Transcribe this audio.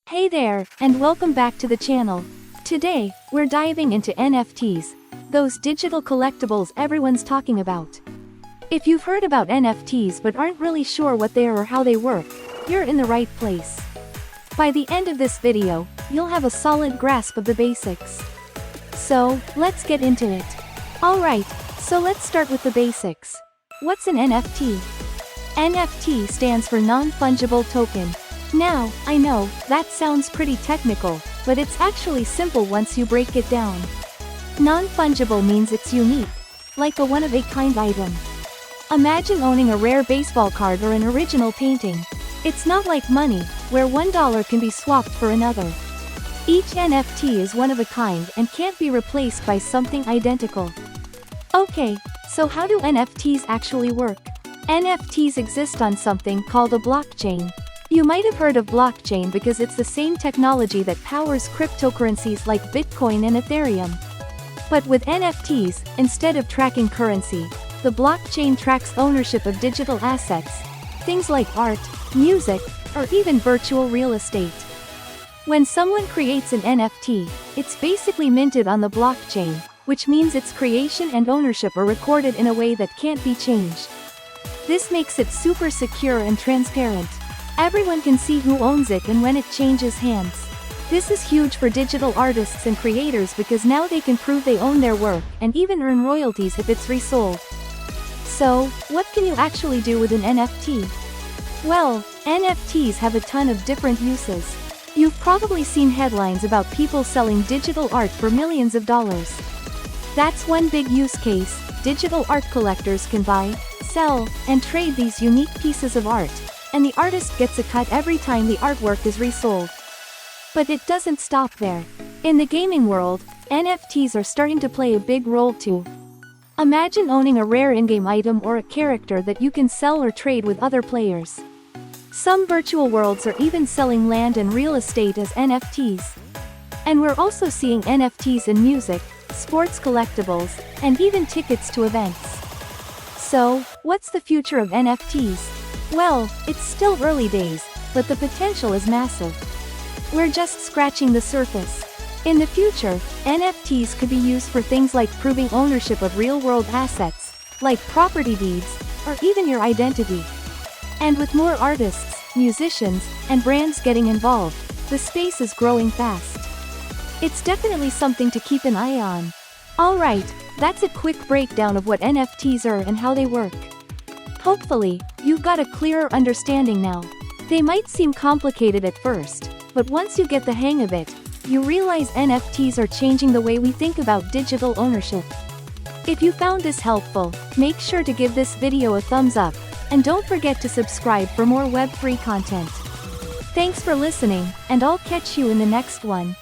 Hey there, and welcome back to the channel. Today, we're diving into NFTs, those digital collectibles everyone's talking about. If you've heard about NFTs but aren't really sure what they are or how they work, you're in the right place. By the end of this video, you'll have a solid grasp of the basics. So, let's get into it. Alright, so let's start with the basics. What's an NFT? NFT stands for non-fungible token. Now, I know, that sounds pretty technical, but it's actually simple once you break it down. Non-fungible means it's unique, like a one-of-a-kind item. Imagine owning a rare baseball card or an original painting. It's not like money, where $1 can be swapped for another. Each NFT is one of a kind and can't be replaced by something identical. Okay, so how do NFTs actually work? NFTs exist on something called a blockchain. You might have heard of blockchain because it's the same technology that powers cryptocurrencies like Bitcoin and Ethereum. But with NFTs, instead of tracking currency, the blockchain tracks ownership of digital assets, things like art, music, or even virtual real estate. When someone creates an NFT, it's basically minted on the blockchain, which means its creation and ownership are recorded in a way that can't be changed. This makes it super secure and transparent. Everyone can see who owns it and when it changes hands. This is huge for digital artists and creators because now they can prove they own their work and even earn royalties if it's resold. So, what can you actually do with an NFT? Well, NFTs have a ton of different uses. You've probably seen headlines about people selling digital art for millions of dollars. That's one big use case. Digital art collectors can buy, sell, and trade these unique pieces of art, and the artist gets a cut every time the artwork is resold. But it doesn't stop there. In the gaming world, NFTs are starting to play a big role too. Imagine owning a rare in-game item or a character that you can sell or trade with other players. Some virtual worlds are even selling land and real estate as NFTs. And we're also seeing NFTs in music, sports collectibles, and even tickets to events. So, what's the future of NFTs? Well, it's still early days, but the potential is massive. We're just scratching the surface. In the future, NFTs could be used for things like proving ownership of real-world assets, like property deeds, or even your identity. And with more artists, musicians, and brands getting involved, the space is growing fast. It's definitely something to keep an eye on. Alright, that's a quick breakdown of what NFTs are and how they work. Hopefully, you've got a clearer understanding now. They might seem complicated at first, but once you get the hang of it, you realize NFTs are changing the way we think about digital ownership. If you found this helpful, make sure to give this video a thumbs up, and don't forget to subscribe for more Web3 content. Thanks for listening, and I'll catch you in the next one.